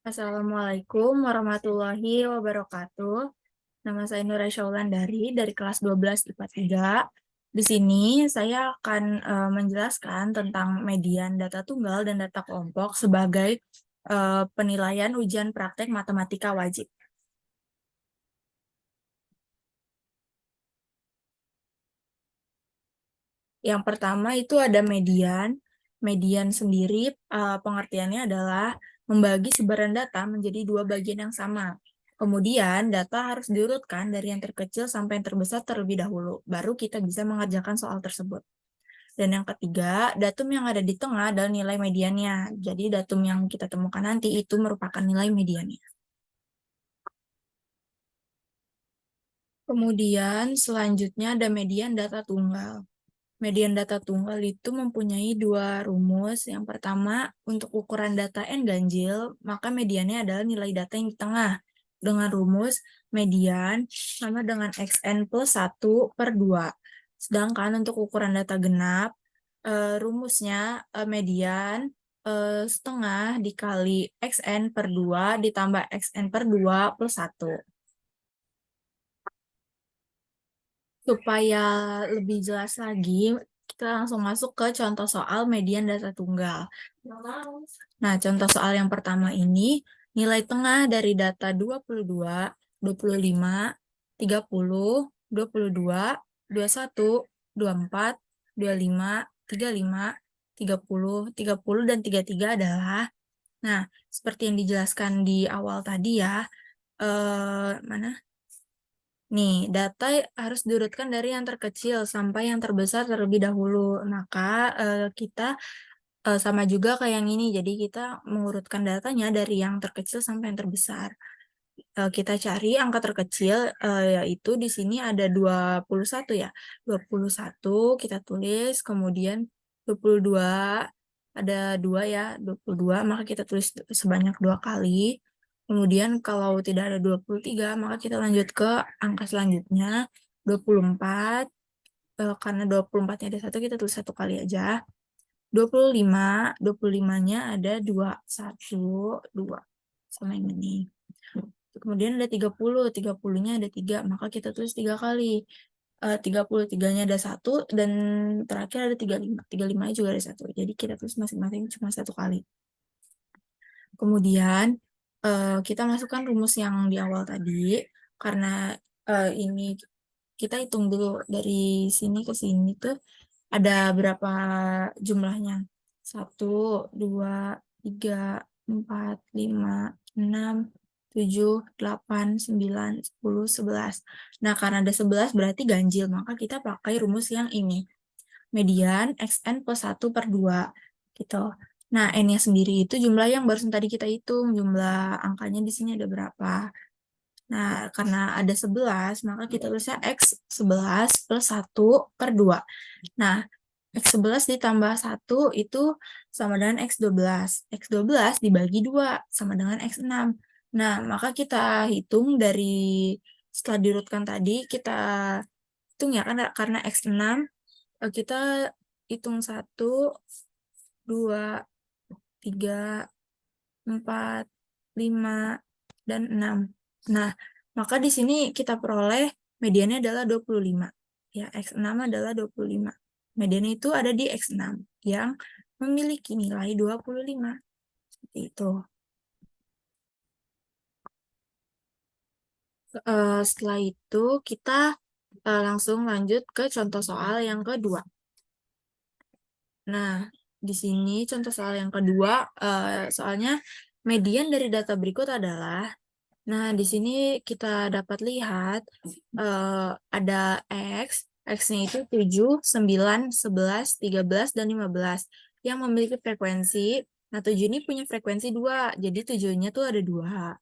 Assalamualaikum warahmatullahi wabarakatuh. Nama saya Nuraisya Wulandari dari kelas 12 IPA 3. Di sini saya akan menjelaskan tentang median data tunggal dan data kelompok sebagai penilaian ujian praktek matematika wajib. Yang pertama itu ada median. Median sendiri pengertiannya adalah membagi sebaran data menjadi dua bagian yang sama. Kemudian data harus diurutkan dari yang terkecil sampai yang terbesar terlebih dahulu. Baru kita bisa mengerjakan soal tersebut. Dan yang ketiga, datum yang ada di tengah adalah nilai mediannya. Jadi datum yang kita temukan nanti itu merupakan nilai mediannya. Kemudian selanjutnya ada median data tunggal. Median data tunggal itu mempunyai dua rumus. Yang pertama, untuk ukuran data n ganjil, maka mediannya adalah nilai data yang di tengah. Dengan rumus median sama dengan xn plus 1 per 2. Sedangkan untuk ukuran data genap, rumusnya median setengah dikali xn per 2 ditambah xn per 2 plus 1. Supaya lebih jelas lagi, kita langsung masuk ke contoh soal median data tunggal. Nah, contoh soal yang pertama ini, nilai tengah dari data 22, 25, 30, 22, 21, 24, 25, 35, 30, 30, dan 33 adalah, nah, seperti yang dijelaskan di awal tadi ya, mana? Nih, data harus diurutkan dari yang terkecil sampai yang terbesar terlebih dahulu. Maka kita sama juga kayak yang ini. Jadi kita mengurutkan datanya dari yang terkecil sampai yang terbesar. Kita cari angka terkecil, yaitu di sini ada 21 ya. 21 kita tulis, kemudian 22, ada 2 ya, 22, maka kita tulis sebanyak 2 kali. Kemudian kalau tidak ada 23, maka kita lanjut ke angka selanjutnya, 24. Karena 24-nya ada 1, kita tulis 1 kali aja. 25, 25-nya ada 2, 1, 2. Sama yang ini. Kemudian ada 30, 30-nya ada 3, maka kita tulis 3 kali. 33-nya ada 1, dan terakhir ada 35. 35-nya juga ada 1. Jadi kita tulis masing-masing cuma 1 kali. Kemudian kita masukkan rumus yang di awal tadi, karena ini kita hitung dulu dari sini ke sini tuh ada berapa jumlahnya. 1, 2, 3, 4, 5, 6, 7, 8, 9, 10, 11. Nah, karena ada 11 berarti ganjil, maka kita pakai rumus yang ini. Median xn plus 1 per 2. Gitu. Nah, n-nya sendiri itu jumlah yang barusan tadi kita hitung. Jumlah angkanya di sini ada berapa. Nah, karena ada 11, maka kita tulisnya x11 plus 1 per 2. Nah, x11 ditambah 1 itu sama dengan x12. x12 dibagi 2 sama dengan x6. Nah, maka kita hitung dari setelah diurutkan tadi, kita hitung ya, karena x6, kita hitung 1, 2, 3, 4, 5, dan 6. Nah, maka di sini kita peroleh mediannya adalah 25. Ya, x6 adalah 25. Mediannya itu ada di x6 yang memiliki nilai 25. Seperti itu. Setelah itu kita langsung lanjut ke contoh soal yang kedua. Nah, di sini contoh soal yang kedua, soalnya median dari data berikut adalah, nah di sini kita dapat lihat ada X-nya itu 7, 9, 11, 13, dan 15 yang memiliki frekuensi. Nah, 7 ini punya frekuensi 2, jadi 7-nya tuh ada 2.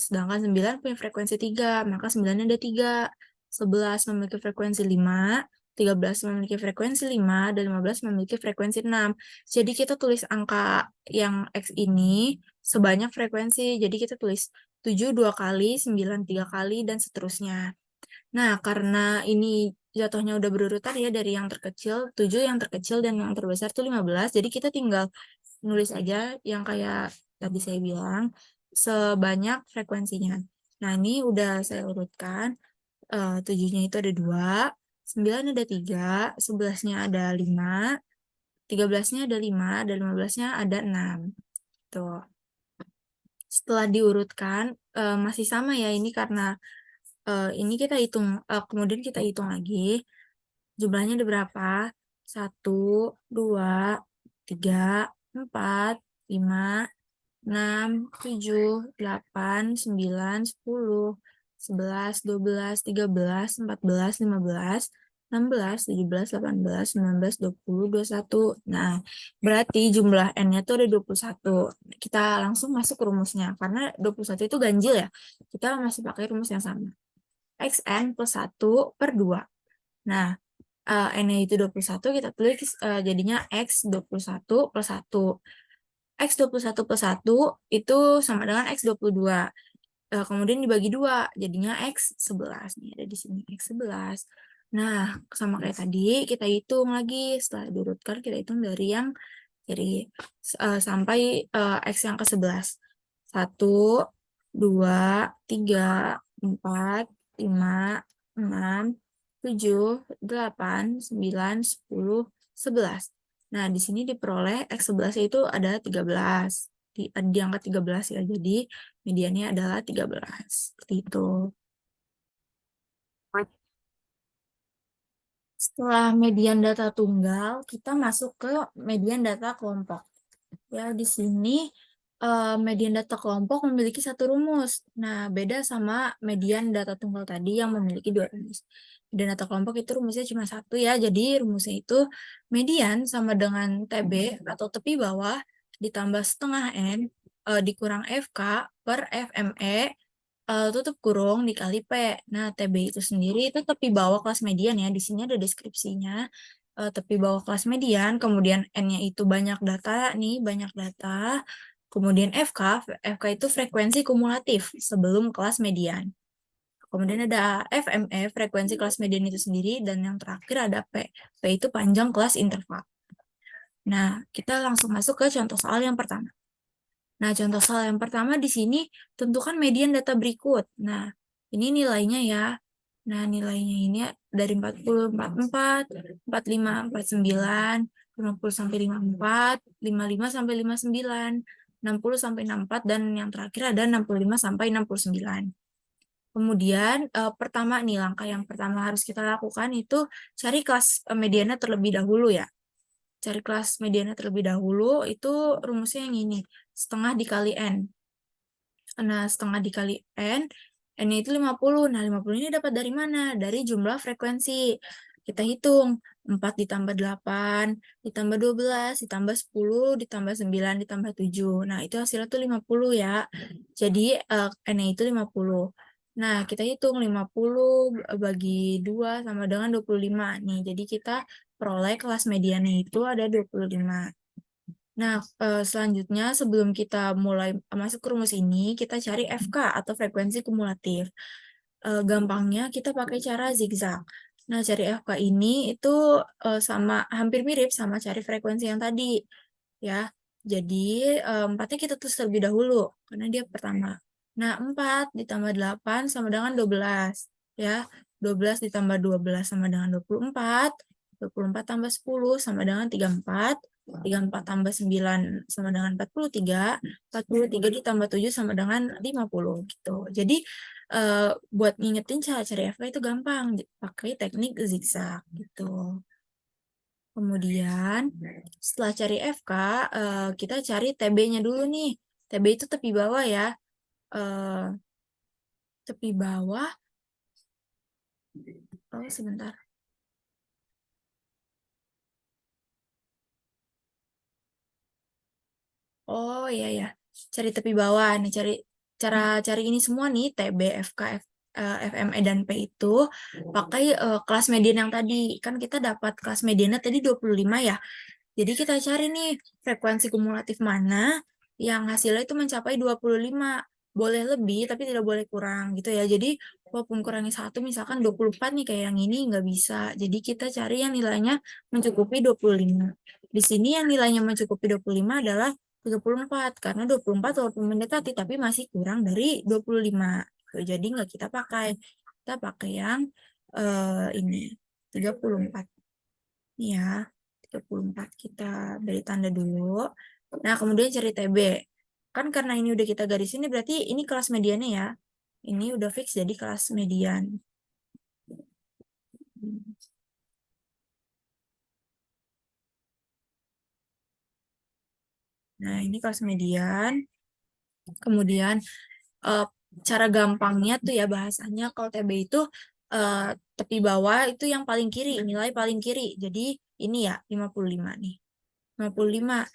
Sedangkan 9 punya frekuensi 3, maka 9-nya ada 3. 11 memiliki frekuensi 5, 13 memiliki frekuensi 5, dan 15 memiliki frekuensi 6. Jadi kita tulis angka yang X ini sebanyak frekuensi. Jadi kita tulis 7 2 kali, 9 3 kali, dan seterusnya. Nah, karena ini jatuhnya udah berurutan ya dari yang terkecil, 7 yang terkecil dan yang terbesar tuh 15. Jadi kita tinggal nulis aja yang kayak tadi saya bilang, sebanyak frekuensinya. Nah, ini udah saya urutkan. 7-nya itu ada 2, 9 ada 3, 11-nya ada 5, 13-nya ada 5, dan 15-nya ada 6. Tuh. Setelah diurutkan, masih sama ya, ini karena ini kita hitung, kemudian kita hitung lagi, jumlahnya ada berapa? 1, 2, 3, 4, 5, 6, 7, 8, 9, 10, 11, 12, 13, 14, 15, 16, 17, 18, 19, 20, 21. Nah, berarti jumlah N-nya tuh ada 21. Kita langsung masuk ke rumusnya. Karena 21 itu ganjil ya. Kita masih pakai rumus yang sama. XN plus 1 per 2. Nah, N-nya itu 21, kita tulis jadinya X 21 plus 1. X 21 plus 1 itu sama dengan X 22. Kemudian dibagi 2, jadinya X 11. Nih, ada di sini X 11. Nah, sama kayak tadi, kita hitung lagi. Setelah diurutkan, kita hitung dari yang sampai X yang ke-11. 1, 2, 3, 4, 5, 6, 7, 8, 9, 10, 11. Nah, di sini diperoleh X11 itu ada 13. Diangkat 13 ya, jadi mediannya adalah 13. Seperti itu. Setelah median data tunggal, kita masuk ke median data kelompok. Ya, di sini median data kelompok memiliki satu rumus. Nah, beda sama median data tunggal tadi yang memiliki 2 rumus. Median data kelompok itu rumusnya cuma satu ya, jadi rumusnya itu median sama dengan TB atau tepi bawah ditambah setengah N dikurang FK per FME tutup kurung dikali P. Nah, TB itu sendiri itu tepi bawah kelas median ya. Di sini ada deskripsinya. Tepi bawah kelas median, kemudian N-nya itu banyak data nih, banyak data. Kemudian FK itu frekuensi kumulatif sebelum kelas median. Kemudian ada FME, frekuensi kelas median itu sendiri, dan yang terakhir ada P. P itu panjang kelas interval. Nah, kita langsung masuk ke contoh soal yang pertama. Nah, contoh soal yang pertama di sini, tentukan median data berikut. Nah, ini nilainya ya. Nah, nilainya ini dari 40, 44, 45, 49, 50 sampai 54, 55 sampai 59, 60 sampai 64, dan yang terakhir ada 65 sampai 69. Kemudian, pertama nih, langkah yang pertama harus kita lakukan itu cari kelas mediannya terlebih dahulu ya. Cari kelas mediannya terlebih dahulu, itu rumusnya yang ini, setengah dikali N. Nah, setengah dikali N, N-nya itu 50. Nah, 50 ini dapat dari mana? Dari jumlah frekuensi. Kita hitung, 4 ditambah 8, ditambah 12, ditambah 10, ditambah 9, ditambah 7. Nah, itu hasilnya tuh 50 ya. Jadi, N-nya itu 50. Nah, kita hitung 50 bagi 2 sama dengan 25. Nih, jadi kita peroleh kelas mediannya itu ada 25. Nah, selanjutnya sebelum kita mulai masuk ke rumus ini, kita cari FK atau frekuensi kumulatif. Gampangnya kita pakai cara zigzag. Nah, cari FK ini itu sama hampir mirip sama cari frekuensi yang tadi, ya. Jadi 4-nya kita tulis terlebih dahulu karena dia pertama. Nah, 4 ditambah 8 sama dengan 12, ya. 12 ditambah 12 sama dengan 24, 24 tambah 10 sama dengan 34, 34 tambah 9 sama dengan 43, 43 ditambah 7 sama dengan 50 gitu. Jadi buat ngingetin cara cari FK itu gampang, pakai teknik zigzag gitu. Kemudian setelah cari FK, kita cari TB-nya dulu nih. TB itu tepi bawah ya. Tepi bawah. Oh, sebentar. Oh iya ya, cari tepi bawah nih, cari ini semua nih TB, FK, FME dan P itu pakai kelas median yang tadi. Kan kita dapat kelas mediannya tadi 25 ya. Jadi kita cari nih frekuensi kumulatif mana yang hasilnya itu mencapai 25. Boleh lebih tapi tidak boleh kurang gitu ya. Jadi walaupun kurangnya 1 misalkan 24 nih kayak yang ini nggak bisa. Jadi kita cari yang nilainya mencukupi 25. Di sini yang nilainya mencukupi 25 adalah 34, karena 24 walaupun mendekati, tapi masih kurang dari 25. Jadi nggak kita pakai. Kita pakai yang ini, 34. Ini ya, 34. Kita beri tanda dulu. Nah, kemudian cari TB. Kan karena ini udah kita garis ini, berarti ini kelas mediannya ya. Ini udah fix jadi kelas median. Nah, ini kelas median. Kemudian cara gampangnya tuh ya bahasanya kalau TB itu tepi bawah itu yang paling kiri, nilai paling kiri. Jadi ini ya 55 nih. 55.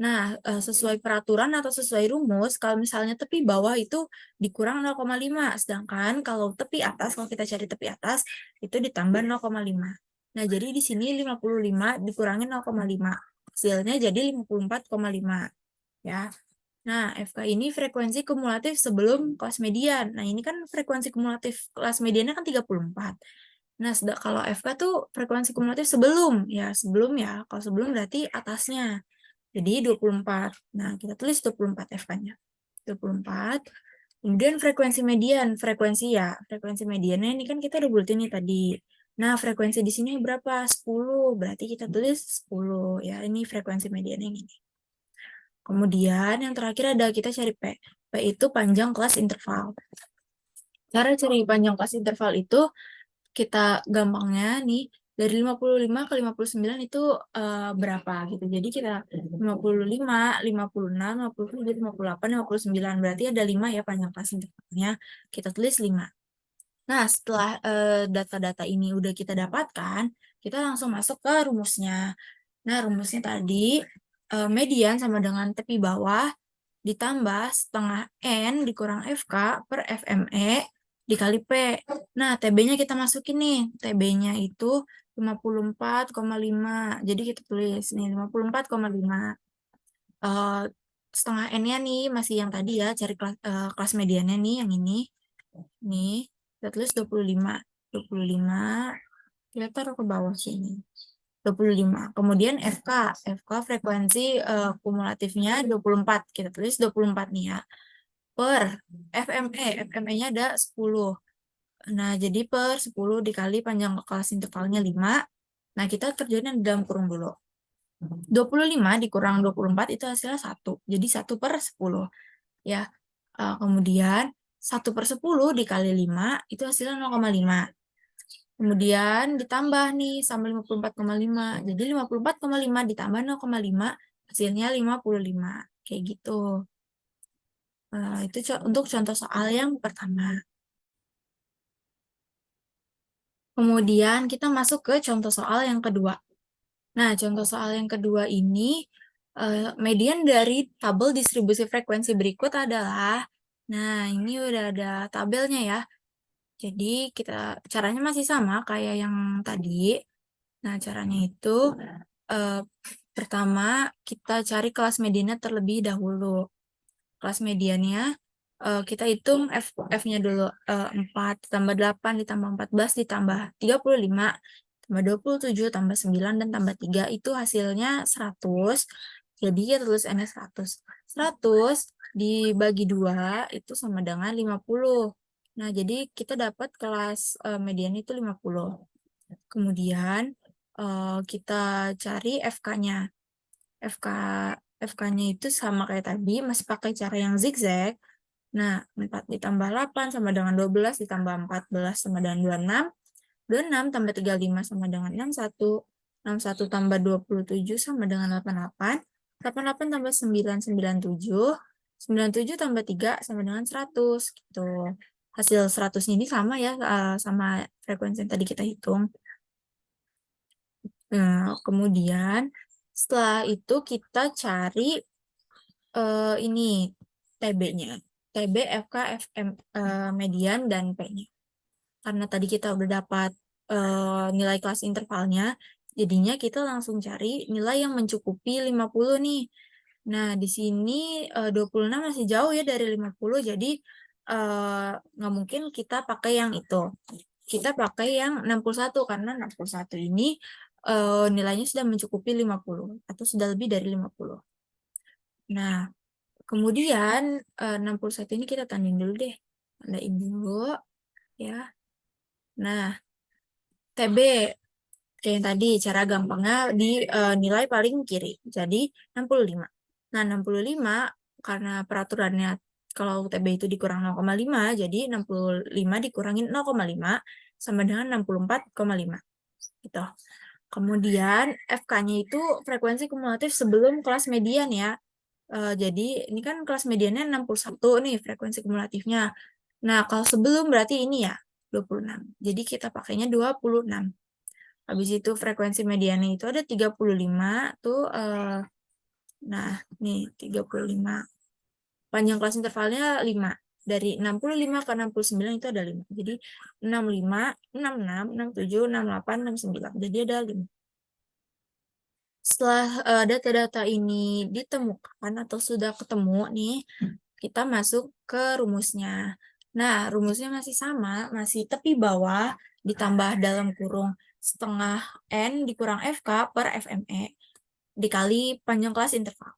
Nah, sesuai peraturan atau sesuai rumus, kalau misalnya tepi bawah itu dikurang 0,5. Sedangkan kalau tepi atas, kalau kita cari tepi atas, itu ditambah 0,5. Nah, jadi di sini 55 dikurangi 0,5. Hasilnya jadi 54,5. Ya. Nah, FK ini frekuensi kumulatif sebelum kelas median. Nah, ini kan frekuensi kumulatif kelas mediannya kan 34. Nah, kalau FK tuh frekuensi kumulatif sebelum. Ya, sebelum ya. Kalau sebelum berarti atasnya. Jadi 24. Nah, kita tulis 24 FK-nya. 24. Kemudian frekuensi median. Frekuensi ya. Frekuensi mediannya ini kan kita udah buletin nih tadi. Nah, frekuensi di sini berapa? 10. Berarti kita tulis 10. Ya, ini frekuensi mediannya yang ini. Kemudian yang terakhir ada kita cari P. P itu panjang kelas interval. Cara cari panjang kelas interval itu kita gampangnya nih dari 55 ke 59 itu berapa gitu. Jadi kita 55, 56, 57, 58, 59. Berarti ada 5 ya panjang kelas intervalnya. Kita tulis 5. Nah, setelah data-data ini udah kita dapatkan, kita langsung masuk ke rumusnya. Nah, rumusnya tadi median sama dengan tepi bawah ditambah setengah N dikurang FK per FME dikali P. Nah, TB-nya kita masukin nih. TB-nya itu 54,5. Jadi kita tulis nih 54,5. Uh, setengah N-nya nih masih yang tadi ya, cari kelas mediannya nih, yang ini. Nih, kita tulis 25. 25, kita taruh ke bawah sini. 25. Kemudian FK. FK frekuensi kumulatifnya 24. Kita tulis 24 nih ya. Per FME. FME-nya ada 10. Nah, jadi per 10 dikali panjang kelas intervalnya 5. Nah, kita kerjain dalam kurung dulu. 25 dikurang 24 itu hasilnya 1. Jadi 1 per 10. Ya. Kemudian 1 per 10 dikali 5 itu hasilnya 0,5. Kemudian ditambah nih sama 54,5. Jadi 54,5 ditambah 0,5 hasilnya 55. Kayak gitu. Itu untuk contoh soal yang pertama. Kemudian kita masuk ke contoh soal yang kedua. Nah, contoh soal yang kedua ini, median dari tabel distribusi frekuensi berikut adalah, nah ini udah ada tabelnya ya. Jadi caranya masih sama kayak yang tadi. Nah, caranya itu, pertama kita cari kelas mediannya terlebih dahulu. Kelas mediannya, kita hitung F-nya dulu. 4 tambah 8 ditambah 14 ditambah 35 tambah 27 tambah 9 dan tambah 3 itu hasilnya 100. Jadi kita tulis N-nya 100. 100 dibagi 2 itu sama dengan 50. Nah, jadi kita dapat kelas median itu 50. Kemudian kita cari FK-nya. FK-nya itu sama kayak tadi, masih pakai cara yang zigzag. Nah, 4 ditambah 8 sama dengan 12, ditambah 14 sama dengan 26. 26 tambah 35 sama dengan 61. 61 tambah 27 sama dengan 88. 88 tambah 9, 97. 97 tambah 3 sama dengan 100. Gitu. Hasil 100 ini sama ya, sama frekuensi yang tadi kita hitung. Nah, kemudian setelah itu kita cari ini TB-nya. TB, FK, FM, median, dan P-nya. Karena tadi kita udah dapat nilai kelas intervalnya, jadinya kita langsung cari nilai yang mencukupi 50 nih. Nah, di sini 26 masih jauh ya dari 50, jadi nggak mungkin kita pakai yang itu. Kita pakai yang 61, karena 61 ini nilainya sudah mencukupi 50, atau sudah lebih dari 50. Nah, kemudian 61 ini kita tanding dulu deh. Tandain dulu ya. Nah, TB kayak yang tadi cara gampangnya di nilai paling kiri. Jadi 65. Nah, 65 karena peraturannya kalau TB itu dikurang 0,5, jadi 65 dikurangin 0,5 sama dengan 64,5 gitu. Kemudian FK-nya itu frekuensi kumulatif sebelum kelas median ya. Jadi ini kan kelas mediannya 61 nih frekuensi kumulatifnya. Nah, kalau sebelum berarti ini ya 26. Jadi kita pakainya 26. Habis itu frekuensi mediannya itu ada 35 tuh nah, nih 35. Panjang kelas intervalnya 5. Dari 65 ke 69 itu ada 5. Jadi 65, 66, 67, 68, 69. Jadi ada 5. Setelah data-data ini ditemukan atau sudah ketemu nih, kita masuk ke rumusnya. Nah, rumusnya masih sama, masih tepi bawah ditambah dalam kurung setengah N dikurang FK per FME dikali panjang kelas interval.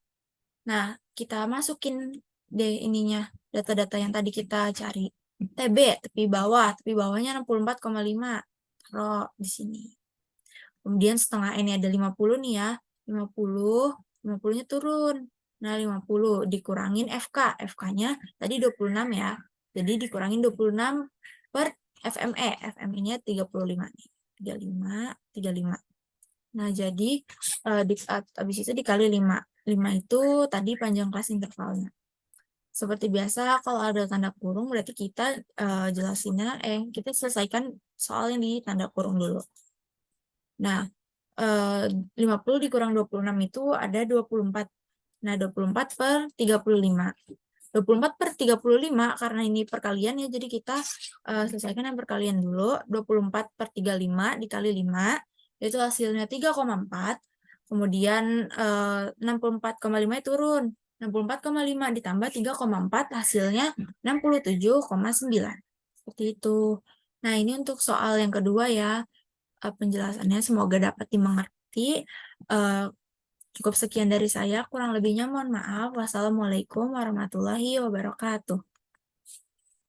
Nah, kita masukin deh ininya, data-data yang tadi kita cari. TB, tepi bawahnya 64,5. Taruh di sini. Kemudian setengah N ada 50 nih ya. 50-nya turun. Nah, 50 dikurangin FK. FK-nya tadi 26 ya. Jadi dikurangin 26 per FME. FME-nya 35 nih. 35. Nah, jadi habis itu dikali 5. 5 itu tadi panjang kelas intervalnya. Seperti biasa, kalau ada tanda kurung, berarti kita kita selesaikan soal yang di tanda kurung dulu. Nah, 50 dikurang 26 itu ada 24. Nah, 24 per 35. 24 per 35 karena ini perkalian ya, jadi kita selesaikan yang perkalian dulu. 24 per 35 dikali 5, itu hasilnya 3,4. Kemudian 64,5 turun. 64,5 ditambah 3,4 hasilnya 67,9. Seperti itu. Nah, ini untuk soal yang kedua ya. Penjelasannya semoga dapat dimengerti. Cukup sekian dari saya, kurang lebihnya mohon maaf. Wassalamualaikum warahmatullahi wabarakatuh.